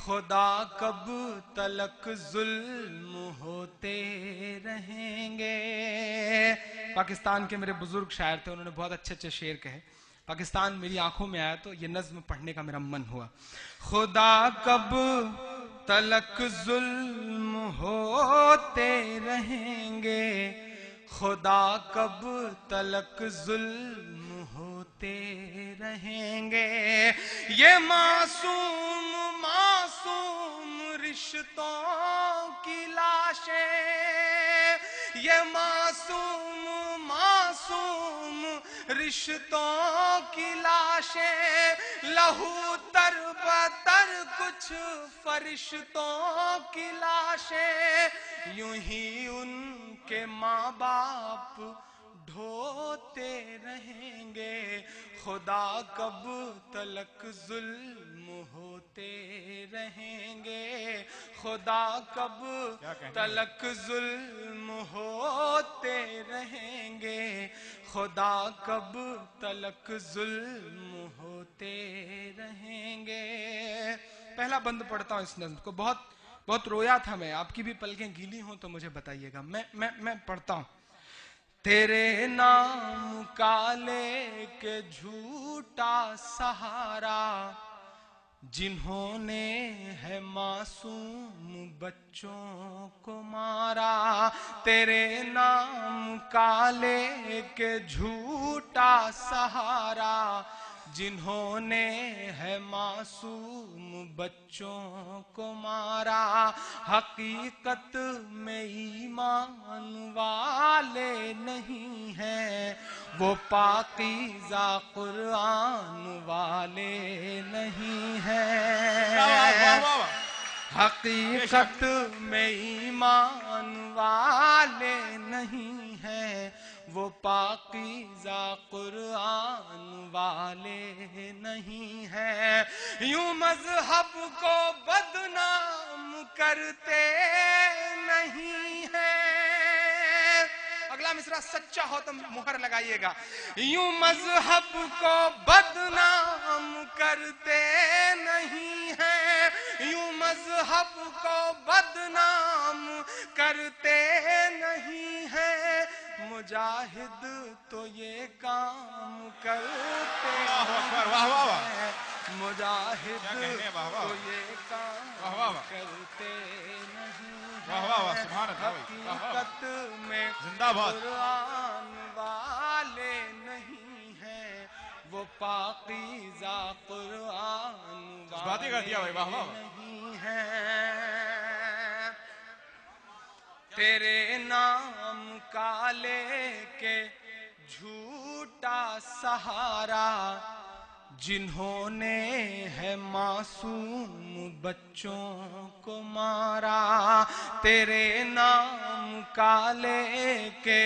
خدا کب تلک ظلم ہوتے رہیں گے. پاکستان کے میرے بزرگ شاعر تھے, انہوں نے بہت اچھے اچھے شعر کہے. پاکستان میری آنکھوں میں آیا تو یہ نظم پڑھنے کا میرا من ہوا. خدا کب تلک ظلم ہوتے رہیں گے, خدا کب تلک ظلم ہوتے رہیں گے. یہ معصوم معصوم رشتوں کی لاشیں, یہ معصوم معصوم رشتوں کی لاشیں, لہو تر بتر کچھ فرشتوں کی لاشیں, یوں ہی ان کے ماں باپ ڈھوتے رہیں گے. خدا کب تلک ظلم ہوتے رہیں گے, خدا کب تلک ظلم ہوتے رہیں گے, خدا کب تلک ظلم ہوتے رہیں گے. پہلا بند پڑھتا ہوں اس نظم کو. بہت رویا تھا میں. آپ کی بھی پلکیں گیلی ہوں تو مجھے بتائیے گا. میں پڑھتا ہوں. تیرے نام کا لے کے جھوٹا سہارا, جنہوں نے ہے معصوم بچوں کو مارا. تیرے نام کا لے کے جھوٹا سہارا, جنہوں نے ہے معصوم بچوں کو مارا. حقیقت میں ایمان والے نہیں ہیں, وہ پاکیزہ قرآن والے نہیں ہیں. حقیقت میں ایمان والے نہیں ہیں, وہ پاکیزہ قرآن والے نہیں ہیں. یوں مذہب کو بدنام کرتے نہیں ہیں. اگلا مصرعہ سچا ہو تو مہر لگائیے گا. یوں مذہب کو بدنام کرتے نہیں ہیں, یوں مذہب کو بدنام کرتے نہیں ہیں. مجاہد تو یہ کام کرتے ہیں, مجاہد تو یہ کام کرتے نہیں. حقیقت میں قرآن والے نہیں ہیں, وہ پاکیزہ قرآن والے نہیں ہیں. تیرے نام کا لے کے جھوٹا سہارا, جنہوں نے ہے معصوم بچوں کو مارا. تیرے نام کا لے کے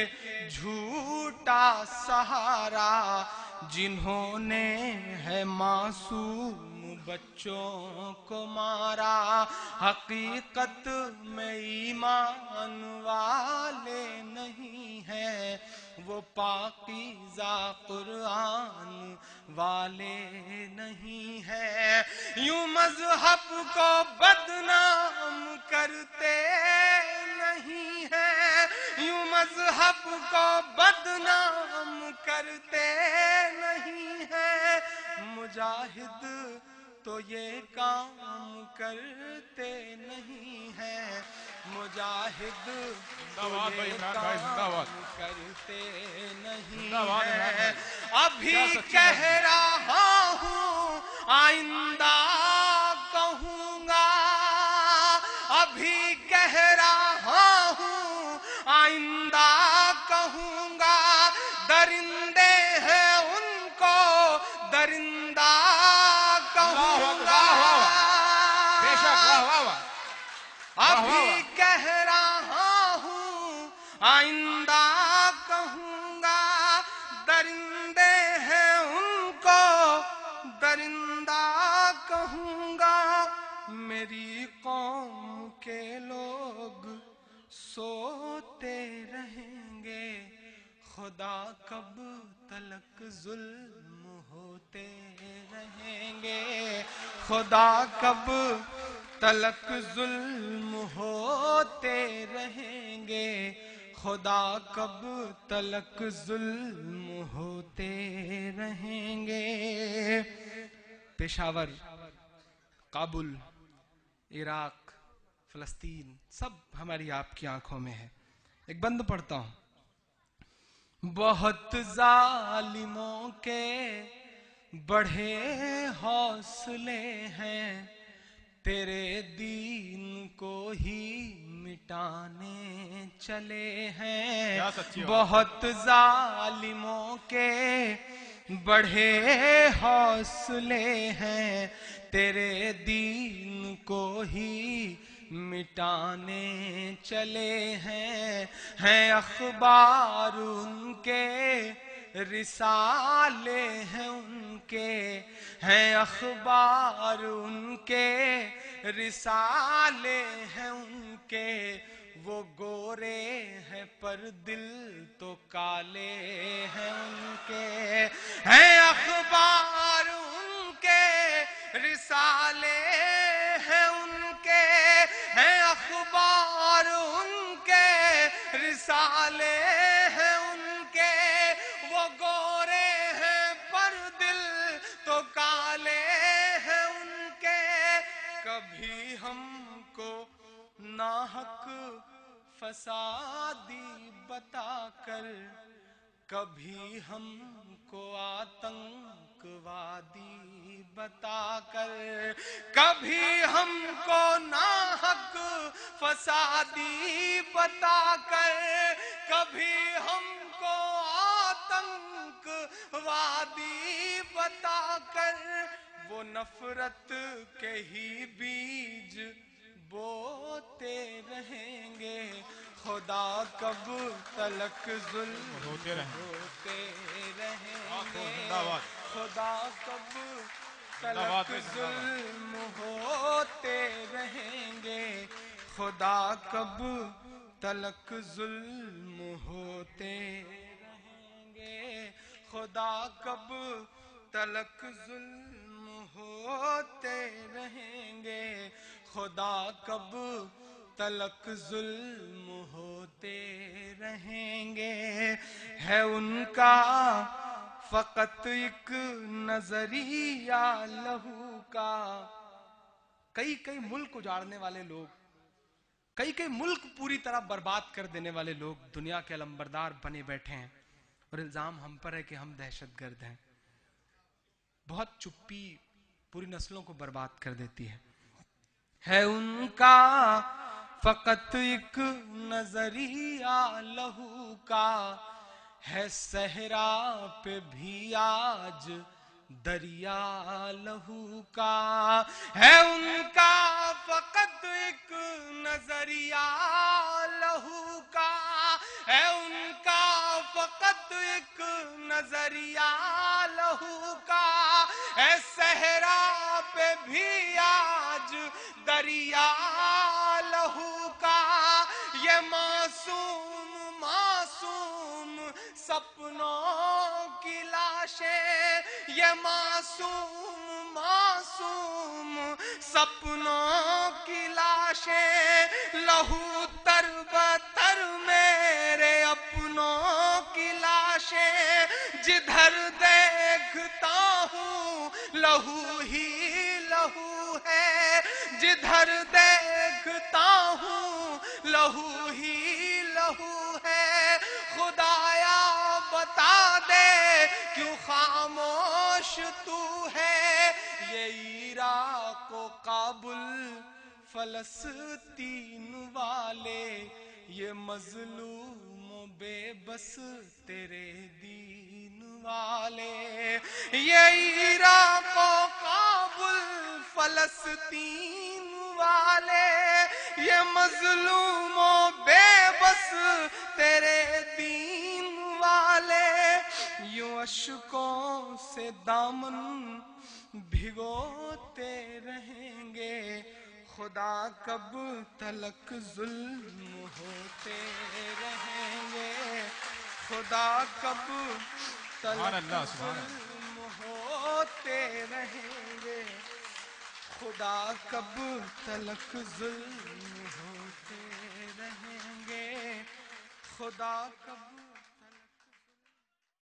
جھوٹا سہارا, جنہوں نے ہے معصوم بچوں کو مارا. حقیقت میں ایمان والے نہیں ہیں, وہ پاکیزہ قرآن والے نہیں ہیں. یوں مذہب کو بدنام کرتے نہیں ہیں, یوں مذہب کو بدنام کرتے نہیں ہیں. مجاہد تو یہ کام کرتے نہیں ہیں, مجاہد تو یہ کام کرتے نہیں ہیں. ابھی کہہ رہا ہوں آئندہ کہوں گا, ابھی کہہ رہا ہوں آئندہ کہوں گا. درندے ہیں ان کو درندہ کہوں گا. ابھی کہہ رہا ہوں آئندہ کہوں گا. درندے ہیں ان کو درندہ کہوں گا. میری قوم کے لوگ سوتے رہیں گے, خدا کب تلک ظلم ہوتے رہیں گے, خدا کب تلک ظلم ہوتے رہیں گے، خدا کب تلک ظلم ہوتے رہیں گے۔ پشاور، کابل، عراق، فلسطین، سب ہماری آپ کی آنکھوں میں ہے۔ ایک بند پڑھتا ہوں۔ بہت ظالموں کے بڑھے حوصلے ہیں، تیرے دین کو ہی مٹانے چلے ہیں۔ بہت ظالموں کے بڑھے حوصلے ہیں، تیرے دین کو ہی مٹانے چلے ہیں اخبار ان کے، رسالے ہیں ان کے، ہیں اخبار ان کے، رسالے ہیں ان کے، وہ گورے ہیں پر دل تو کالے ہیں ان کے، ہیں اخبار ان کے، رسالے ہیں ان کے، ہیں اخبار ان کے، رسالے ہیں ان کے، وہ گورے ہیں پر دل تو کالے ہیں ان کے۔ کبھی ہم کو ناحق فسادی بتا کر، کبھی ہم کو آتنک وادی بتا کر، کبھی ہم کو ناحق فسادی بتا کر، کبھی ہم کو آتنک وادی بتا کر، وہ نفرت کے ہی بیج بوتے رہیں گے، خدا کب تلک ظلم ہوتے رہیں گے، خدا کب تلک ظلم ہوتے رہیں گے، خدا کب تلک ظلم ہوتے رہیں گے، خدا کب تلک ظلم ہوتے رہیں گے، خدا کب تلک ظلم ہوتے رہیں گے۔ ہے ان کا فقط ایک نظریہ لہو کا، کئی کئی ملک اجاڑنے والے لوگ، کئی کئی ملک پوری طرح برباد کر دینے والے لوگ دنیا کے علمبردار بنے بیٹھے ہیں، اور الزام ہم پر ہے کہ ہم دہشت گرد ہیں۔ بہت چپی پوری نسلوں کو برباد کر دیتی ہے ان کا فقط ایک نظریہ لہو کا، ہے صحرا پہ بھی آج دریا لہو کا، ہے ان کا فقط ایک نظریہ لہو کا، ہے ان کا فقط ایک نظریہ لہو کا، ہے صحرا پہ بھی آج دریا لہو کا، یہ معصوم معصوم سپنوں کی لاشیں، یہ معصوم معصوم سپنوں کی لاشیں، لہو تر بتر میرے اپنوں کی لاشیں، جدھر دیکھتا ہوں لہو ہی لہو ہے، جدھر دیکھتا ہوں لہو ہی لہو ہے، خدایا بتا دے کیوں خاموش تو ہے، یہ عراق و کابل فلسطین والے، یہ مظلوم و بے بس تیرے دین والے، یہ عراق و کابل فلسطین والے، یہ مظلوم و بے بس تیرے دین والے، یوں اشکوں سے دامن بھگوتے رہیں گے، خدا کب تلک ظلم ہوتے رہیں گے، خدا کب تلک ظلم ہوتے رہیں گے، خدا کب تلک ظلم ہوتے رہیں گے، خدا کب